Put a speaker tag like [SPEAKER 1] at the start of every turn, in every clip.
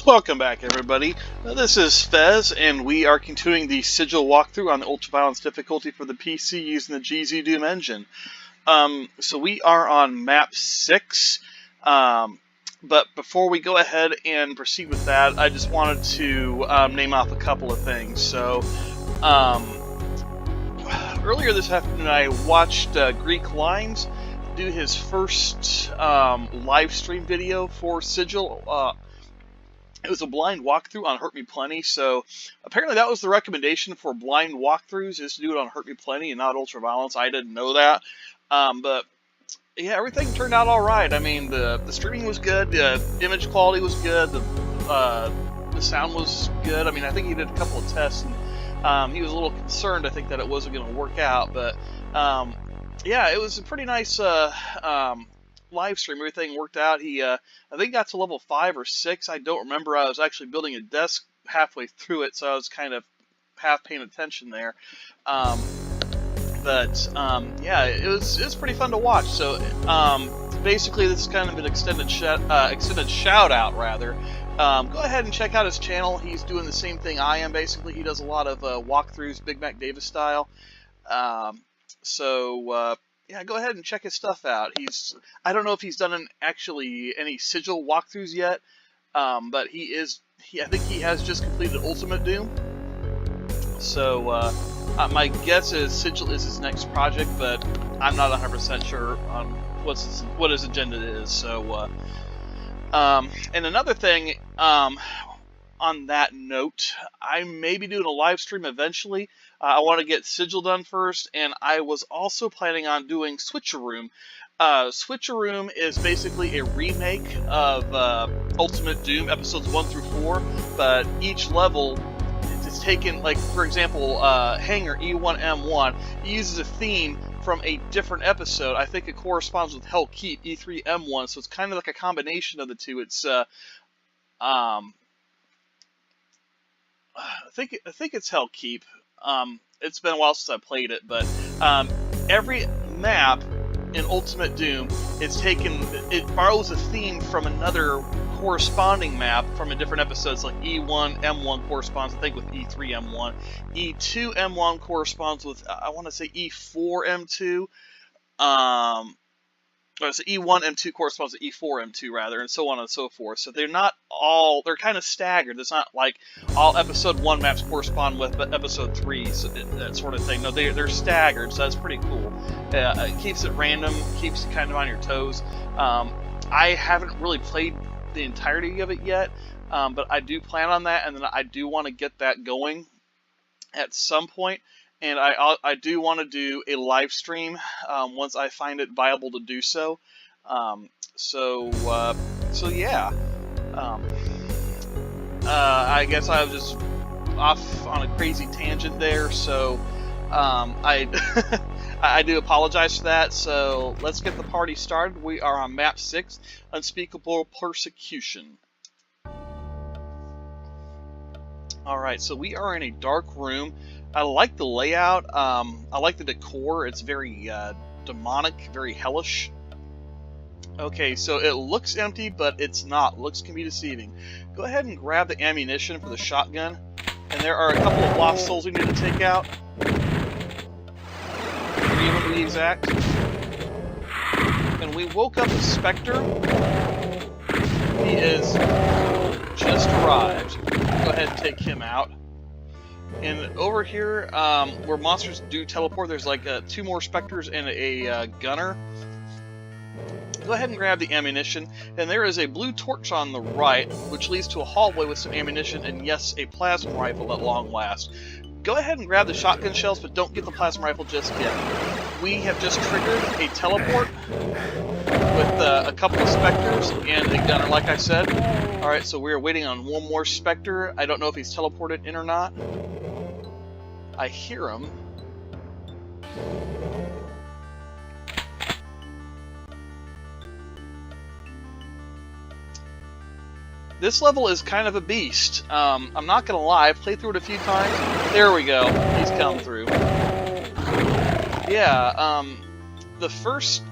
[SPEAKER 1] Welcome back, everybody. This is Fez, and we are continuing the SIGIL walkthrough on the Ultraviolence difficulty for the PC using the GZ Doom engine. So we are on map 6, but before we go ahead and proceed with that, I just wanted to name off a couple of things. So, earlier this afternoon I watched Greek Lines do his first live stream video for SIGIL. It was a blind walkthrough on Hurt Me Plenty, so apparently that was the recommendation for blind walkthroughs, is to do it on Hurt Me Plenty and not Ultraviolence. I didn't know that, but yeah, everything turned out alright. I mean, the streaming was good, the image quality was good, the sound was good. I mean, I think he did a couple of tests, and he was a little concerned, I think, that it wasn't going to work out, but yeah, it was a pretty nice live stream. Everything worked out. He I think got to level 5 or 6. I don't remember. I was actually building a desk halfway through it, so I was kind of half paying attention there. Yeah, it was pretty fun to watch. So basically, this is kind of an extended shout out rather. Go ahead and check out his channel. He's doing the same thing I am. Basically, he does a lot of walkthroughs, Big Mac Davis style. Yeah, go ahead and check his stuff out. I don't know if he's done any SIGIL walkthroughs yet, but I think he has just completed Ultimate Doom. So, my guess is SIGIL is his next project, but I'm not 100% sure on what his agenda is. So, and another thing, on that note, I may be doing a live stream eventually. I want to get SIGIL done first, and I was also planning on doing Switcheroom. Switcheroom is basically a remake of Ultimate Doom episodes 1 through 4, but each level is taken, like, for example, Hangar E1M1 uses a theme from a different episode. I think it corresponds with Hell Keep E3M1, so it's kind of like a combination of the two. It's I think it's Hell Keep. It's been a while since I played it, but every map in Ultimate Doom it borrows a theme from another corresponding map from a different episode. It's like E1M1 corresponds, I think, with E3M1. E2M1 corresponds with, I want to say, E4M2. So E1M2 corresponds to E4M2 rather, and so on and so forth. So they're kind of staggered. It's not like all episode 1 maps correspond with episode 3, so that sort of thing. No, they're staggered, so that's pretty cool. It keeps it random, keeps you kind of on your toes. I haven't really played the entirety of it yet, but I do plan on that, and then I do want to get that going at some point. And I do want to do a live stream once I find it viable to do so. So yeah. I guess I was just off on a crazy tangent there. So I I do apologize for that. So let's get the party started. We are on map 6, Unspeakable Persecution. All right, so we are in a dark room. I like the layout. I like the decor. It's very demonic, very hellish. Okay, so it looks empty, but it's not. Looks can be deceiving. Go ahead and grab the ammunition for the shotgun. And there are a couple of lost souls we need to take out. 3 of them to be exact. And we woke up a Spectre. He is just arrived. Go ahead and take him out. And over here, where monsters do teleport, there's like 2 more Spectres and a gunner. Go ahead and grab the ammunition, and there is a blue torch on the right, which leads to a hallway with some ammunition, and yes, a plasma rifle at long last. Go ahead and grab the shotgun shells, but don't get the plasma rifle just yet. We have just triggered a teleport with a couple of Spectres and a gunner, like I said. Alright, so we're waiting on 1 more Spectre. I don't know if he's teleported in or not. I hear him. This level is kind of a beast. I'm not gonna lie, I've played through it a few times. There we go. He's come through. Yeah, the first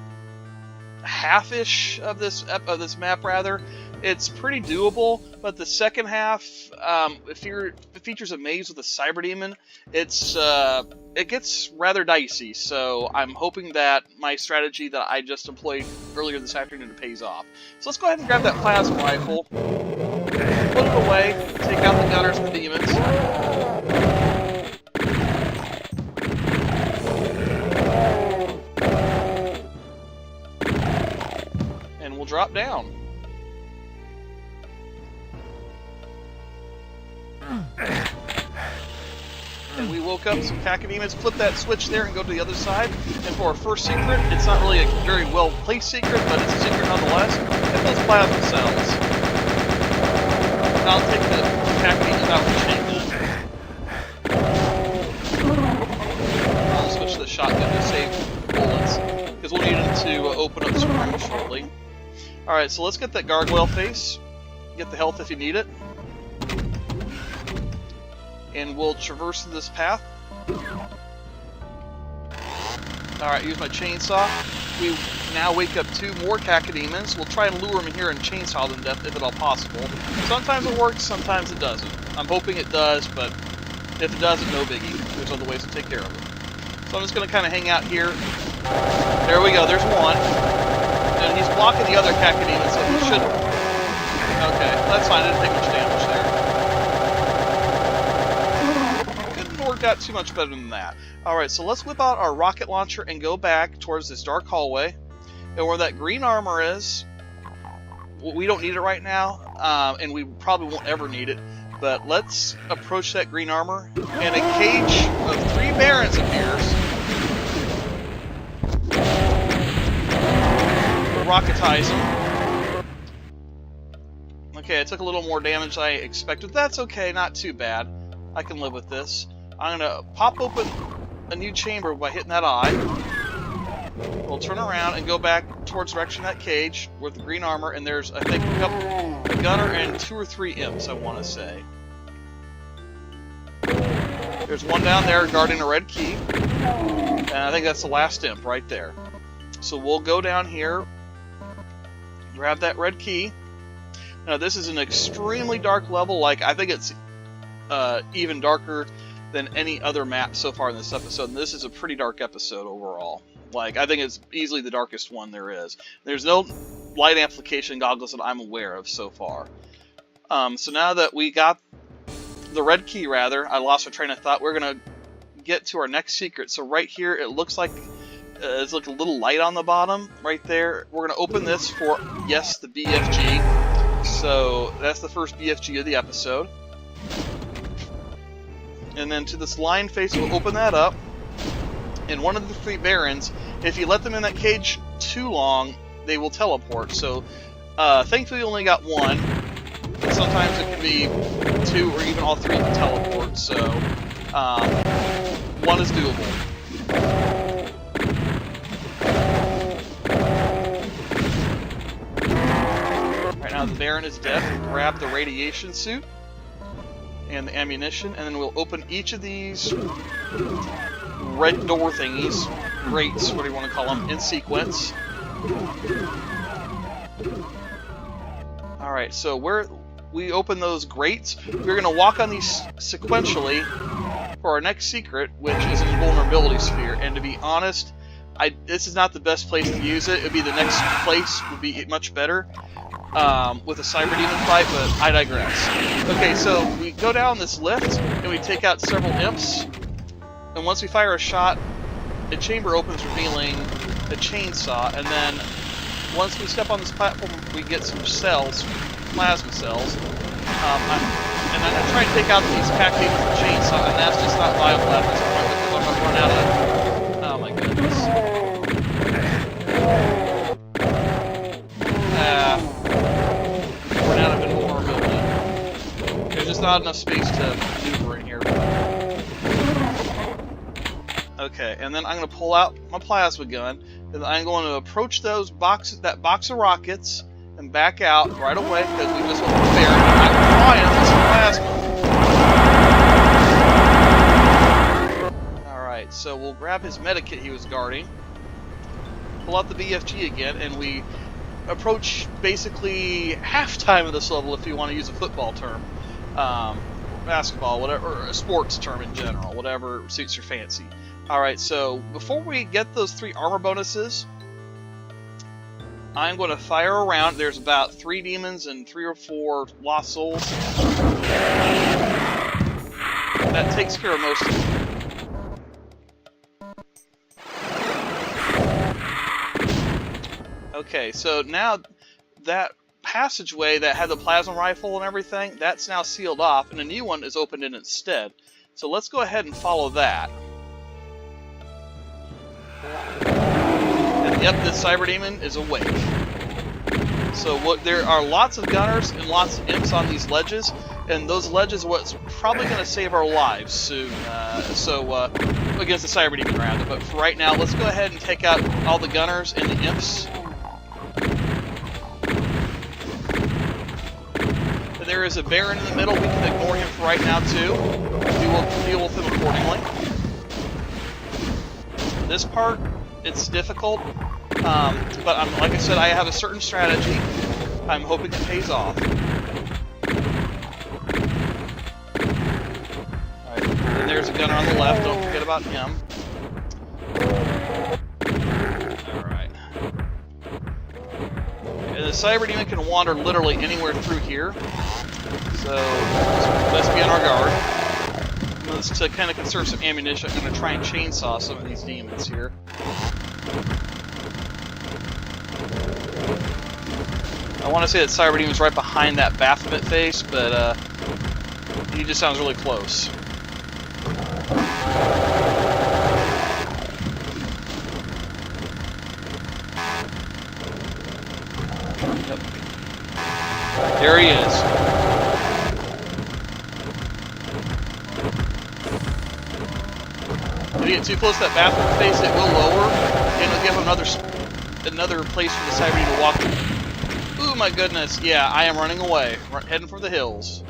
[SPEAKER 1] half-ish of this map rather It's pretty doable, but the second half, it features a maze with a Cyberdemon. It gets rather dicey, so I'm hoping that my strategy that I just employed earlier this afternoon pays off. So let's go ahead and grab that plasma rifle, put it away, take out the gunners and the demons. And we'll drop down. And we woke up some cacodemons, flip that switch there and go to the other side. And for our first secret, it's not really a very well placed secret, but it's a secret nonetheless. Get those plasma cells. And I'll take the cacodemons out and chain them. I'll switch to the shotgun to save bullets, because we'll need them to open up some room shortly. Alright, so let's get that gargoyle face. Get the health if you need it. And we'll traverse this path. Alright, use my chainsaw. We now wake up 2 more cacodemons. We'll try and lure them in here and chainsaw them to death if at all possible. Sometimes it works, sometimes it doesn't. I'm hoping it does, but if it doesn't, no biggie. There's other ways to take care of it. So I'm just going to kind of hang out here. There we go, there's one. And he's blocking the other cacodemon, so he should... Okay, that's fine, I didn't take much damage there. Couldn't work out too much better than that. Alright, so let's whip out our rocket launcher and go back towards this dark hallway. And where that green armor is, we don't need it right now, and we probably won't ever need it. But let's approach that green armor, and a cage of 3 barons appears. We'll rocketize them. Okay, I took a little more damage than I expected. That's okay, not too bad. I can live with this. I'm going to pop open a new chamber by hitting that eye. We'll turn around and go back towards the direction of that cage with the green armor, and there's, I think, a gunner and 2 or 3 imps, I want to say. There's one down there guarding a red key, and I think that's the last imp right there. So we'll go down here, grab that red key. Now this is an extremely dark level, like I think it's even darker than any other map so far in this episode, and this is a pretty dark episode overall. Like, I think it's easily the darkest one there is. There's no light amplification goggles that I'm aware of so far. So now that we got the red key, rather, I lost my train of thought. We're going to get to our next secret. So right here, it looks like there's like a little light on the bottom right there. We're going to open this for, yes, the BFG. So that's the first BFG of the episode. And then to this line face, we'll open that up. And one of the 3 barons, if you let them in that cage too long, they will teleport. So, thankfully, we only got 1. But sometimes it can be 2 or even all 3 can teleport. So, 1 is doable. Right now, the baron is dead. We'll grab the radiation suit and the ammunition, and then we'll open each of these red door thingies, grates, what do you want to call them, in sequence. Alright, so we open those grates, we're going to walk on these sequentially for our next secret, which is an invulnerability sphere. And to be honest, this is not the best place to use it. It would be the next place would be much better with a Cyberdemon fight, but I digress. Okay, so we go down this lift, and we take out several imps. And once we fire a shot, a chamber opens, revealing a chainsaw. And then, once we step on this platform, we get some cells, plasma cells. And I'm going to try and take out these cacodemons with a chainsaw, and that's just not viable at this point because I'm going to run out of... Oh my goodness. Run out of invulnerability. There's just not enough space to maneuver in here. Okay, and then I'm going to pull out my plasma gun, and I'm going to approach that box of rockets and back out right away because we just went to the baron. I'm flying this plasma. Alright, so we'll grab his medikit he was guarding, pull out the BFG again, and we approach basically halftime of this level, if you want to use a football term. Basketball, whatever, or a sports term in general, whatever suits your fancy. Alright, so before we get those 3 armor bonuses, I'm going to fire around. There's about 3 demons and 3 or 4 lost souls. That takes care of most of them. Okay, so now that passageway that had the plasma rifle and everything, that's now sealed off, and a new one is opened in its stead. So let's go ahead and follow that. And yep, this Cyberdemon is awake. So there are lots of gunners and lots of imps on these ledges, and those ledges are what's probably going to save our lives soon. Against the Cyberdemon rather. But for right now, let's go ahead and take out all the gunners and the imps. There is a Baron in the middle. We can ignore him for right now too. We will deal with him accordingly. This part, it's difficult, but like I said, I have a certain strategy. I'm hoping it pays off. Alright, and there's a gunner on the left. Don't forget about him. Alright. And the Cyberdemon can wander literally anywhere through here. So, let's be on our guard. To kind of conserve some ammunition, I'm going to try and chainsaw some of these demons here. I want to say that Cyberdemon's right behind that Baphomet face, but he just sounds really close. Yep. There he is. If you get too close to that Baphomet face, it will lower, and it'll give him another place for the Cyberdemon to walk through. Ooh, my goodness, yeah, I am running away, heading for the hills.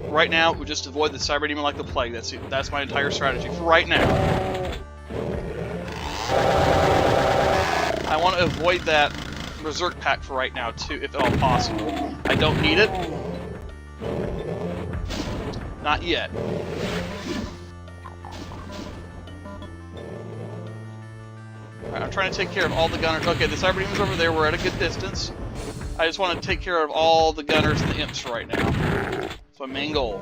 [SPEAKER 1] Right now, we just avoid the Cyberdemon like the plague. That's my entire strategy for right now. I want to avoid that Berserk pack for right now too, if at all possible. I don't need it. Not yet. Alright, I'm trying to take care of all the gunners. Okay, the Cyberdemon's over there. We're at a good distance. I just want to take care of all the gunners and the imps right now. That's my main goal.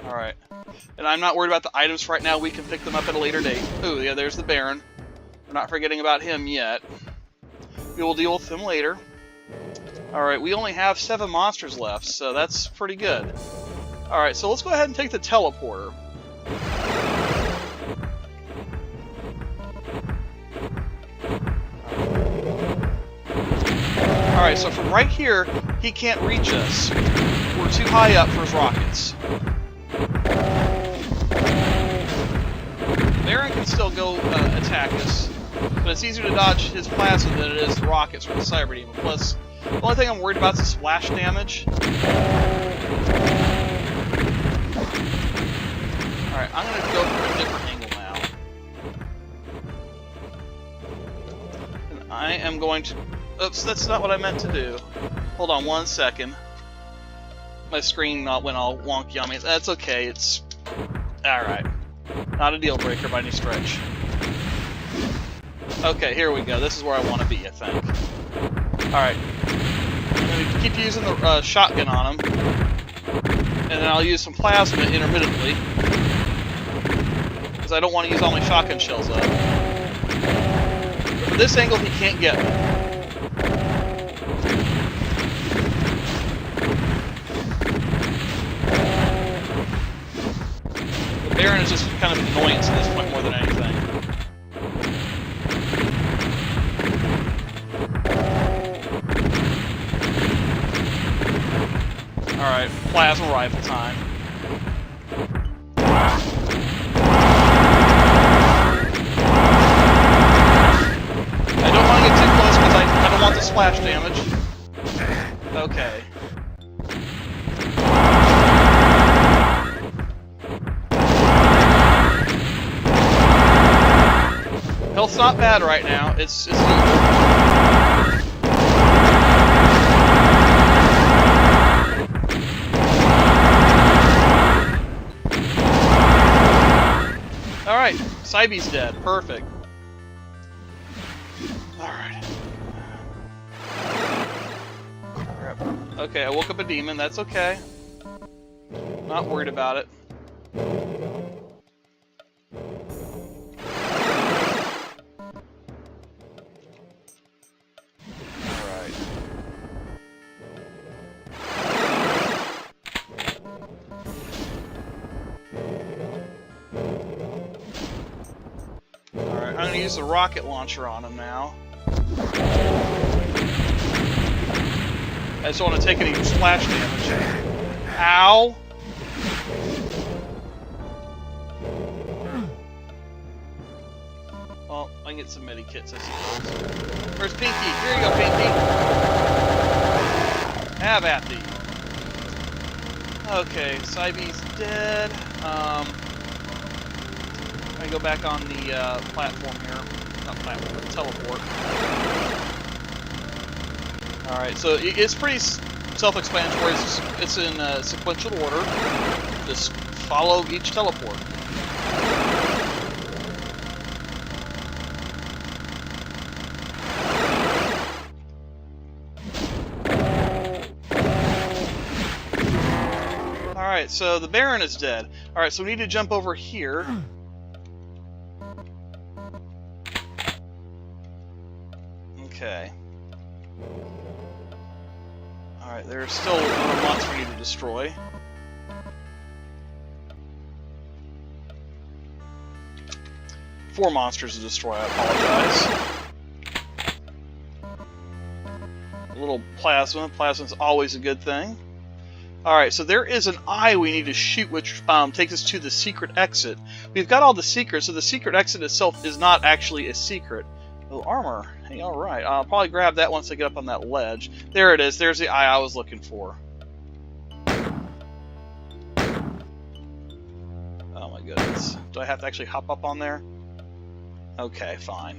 [SPEAKER 1] Alright. And I'm not worried about the items right now. We can pick them up at a later date. Ooh, yeah, there's the Baron. We're not forgetting about him yet. We will deal with him later. Alright, we only have 7 monsters left, so that's pretty good. Alright, so let's go ahead and take the teleporter. Alright, so from right here, he can't reach us. We're too high up for his rockets. Baron can still go attack us, but it's easier to dodge his plasma than it is the rockets from the Cyberdemon. Plus, the only thing I'm worried about is the splash damage. Alright, I'm going to go for a different angle now. And I am going to... Oops, that's not what I meant to do. Hold on one second. My screen went all wonky on me. That's okay, it's... Alright. Not a deal breaker by any stretch. Okay, here we go. This is where I want to be, I think. Alright. I'm going to keep using the shotgun on him. And then I'll use some plasma intermittently. Because I don't want to use all my shotgun shells up. But for this angle, he can't get me. The Baron is just kind of an annoyance at this point more than anything. Alright, plasma rifle time. I don't want to get too close because I don't want the splash damage. Okay. Health's not bad right now. It's Alright, Cybe's dead. Perfect. Alright. Okay, I woke up a demon. That's okay. Not worried about it. Alright. Alright, I'm going to use the rocket launcher on him now. I just don't want to take any splash damage. Ow! Well, I can get some medikits, I suppose. Where's Pinky? Here you go, Pinky! Have at thee. Okay, Cybe's dead. I'm gonna go back on the platform here. Not platform, but teleport. Alright, so it's pretty self-explanatory. It's in sequential order. Just follow each teleport. Alright, so the Baron is dead. Alright, so we need to jump over here. Okay. Alright, there's still another monster we need to destroy. Four monsters to destroy, I apologize. A little plasma. Plasma's always a good thing. Alright, so there is an eye we need to shoot, which takes us to the secret exit. We've got all the secrets, so the secret exit itself is not actually a secret. Oh, armor. Hey, alright. I'll probably grab that once I get up on that ledge. There it is. There's the eye I was looking for. Oh my goodness. Do I have to actually hop up on there? Okay, fine.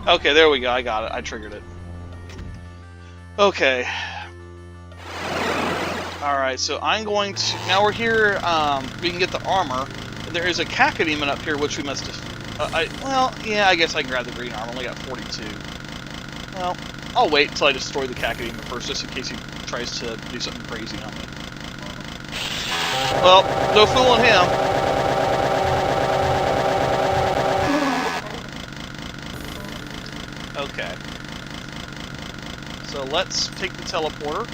[SPEAKER 1] Okay, there we go. I got it. I triggered it. Okay. Alright, so I'm going to... Now we're here, we can get the armor. There is a Cacodemon up here, which we must have... well, yeah, I guess I can grab the green armor. I only got 42. Well, I'll wait until I destroy the Cacodemon first, just in case he tries to do something crazy on me. Well, no fooling him. Okay. So let's take the teleporter.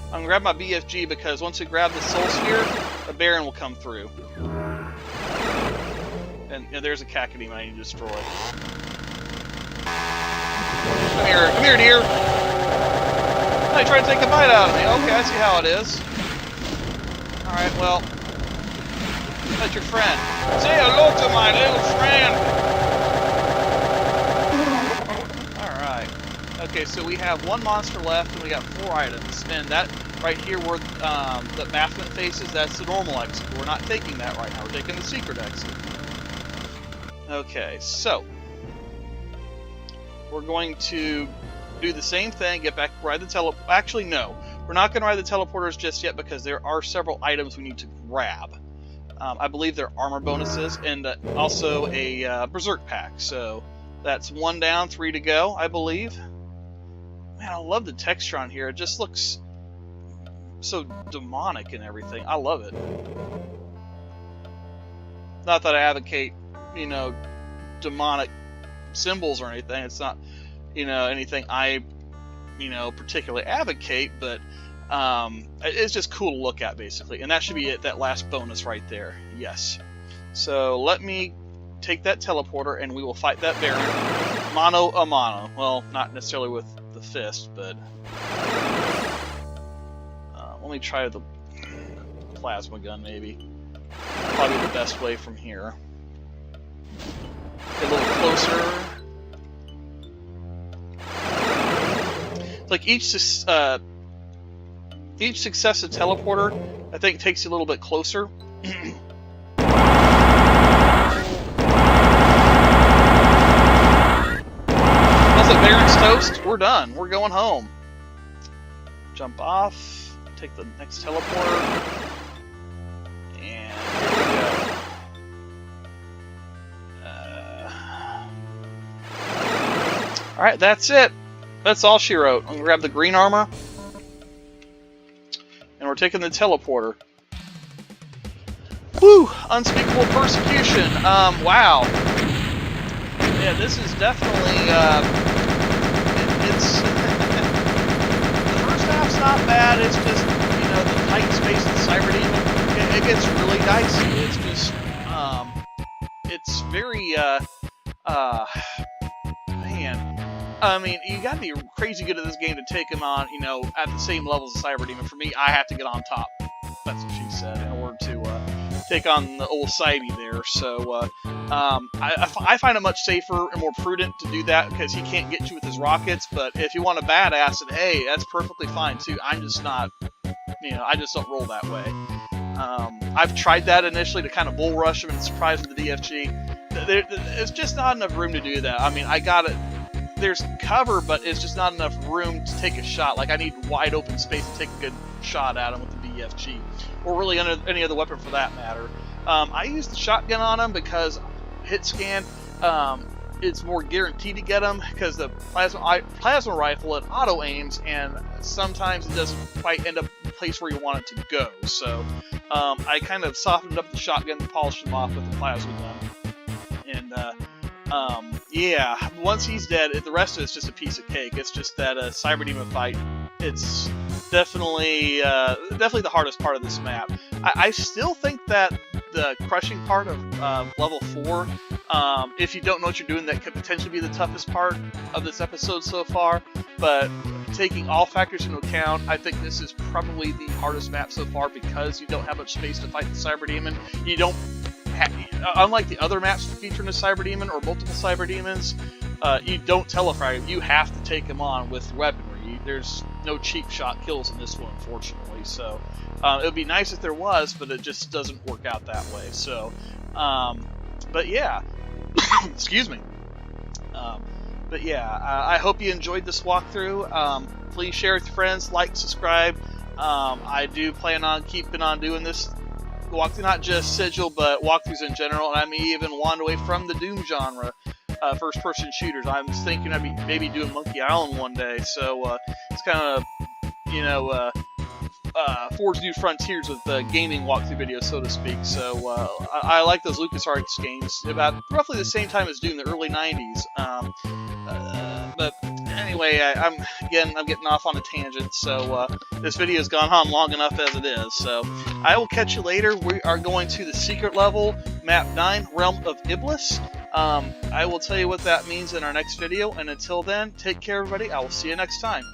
[SPEAKER 1] I'm going to grab my BFG because once we grab the Soul Sphere, a Baron will come through. And there's a Cacodemon I need to destroy. Come here, dear! Oh, you tried to take a bite out of me. Okay, I see how it is. Alright, well... That's your friend. Say hello to my little friend! Okay, so we have one monster left, and we got 4 items. And that right here, where the Bathment faces, that's the normal exit. We're not taking that right now. We're taking the secret exit. Okay, so we're going to do the same thing. Get back, ride the teleporter. Actually, no, we're not going to ride the teleporters just yet because there are several items we need to grab. I believe they're armor bonuses and also a Berserk pack. So that's 1 down, 3 to go, I believe. Man, I love the texture on here. It just looks so demonic and everything. I love it. Not that I advocate, you know, demonic symbols or anything. It's not, you know, anything I, you know, particularly advocate, but it's just cool to look at, basically. And that should be it, that last bonus right there. Yes. So let me take that teleporter and we will fight that Baron mano a mano. Well, not necessarily with the fist, but let me try the plasma gun, maybe. Probably the best way from here. Get a little closer. Like each successive teleporter, I think, takes you a little bit closer. That's like Baron's toast. We're done. We're going home. Jump off. Take the next teleporter. And here we go. Alright, that's it. That's all she wrote. I'm gonna grab the green armor. And we're taking the teleporter. Woo! Unspeakable Persecution. Wow. Yeah, this is definitely, it's... the first half's not bad, it's just, you know, the tight space of Cyberdemon, it gets really dicey. It's just, it's very, man. I mean, you gotta be crazy good at this game to take him on, you know, at the same levels as Cyberdemon. For me, I have to get on top. That's what she said, in order to, take on the old Cybie there. So, I find it much safer and more prudent to do that because he can't get you with his rockets, but if you want a badass, and hey, that's perfectly fine too. I'm just not, you know, I just don't roll that way. I've tried that initially to kind of bull rush him and surprise him with the DFG. There's just not enough room to do that. I mean, I got it. There's cover, but it's just not enough room to take a shot. Like, I need wide open space to take a good shot at him with the BFG, or really any other weapon for that matter. I use the shotgun on him because hit scan, it's more guaranteed to get him because the plasma rifle, it auto aims, and sometimes it doesn't quite end up in the place where you want it to go. So I kind of softened up the shotgun and polished him off with the plasma gun. And yeah, once he's dead, the rest of it's just a piece of cake. It's just that Cyberdemon fight. It's definitely the hardest part of this map. I still think that the crushing part of level 4, if you don't know what you're doing, that could potentially be the toughest part of this episode so far. But taking all factors into account, I think this is probably the hardest map so far because you don't have much space to fight the Cyberdemon. You don't. Unlike the other maps featuring a Cyberdemon or multiple Cyberdemons, you don't telefrag him. You have to take him on with weaponry. There's no cheap shot kills in this one, unfortunately. So it would be nice if there was, but it just doesn't work out that way. So, but yeah, excuse me. But yeah, I hope you enjoyed this walkthrough. Please share with your friends, like, subscribe. I do plan on keeping on doing this walkthrough, not just Sigil, but walkthroughs in general, and I may even wander away from the Doom genre, first-person shooters. I'm thinking I'd be maybe doing Monkey Island one day, so it's kind of, you know, forge new frontiers with gaming walkthrough videos, so to speak. So I like those LucasArts games, about roughly the same time as Doom, the early 90s. But anyway, I'm getting off on a tangent, so this video has gone on long enough as it is. So I will catch you later. We are going to the secret level, map 9, Realm of Iblis. I will tell you what that means in our next video, and until then, take care, everybody. I will see you next time.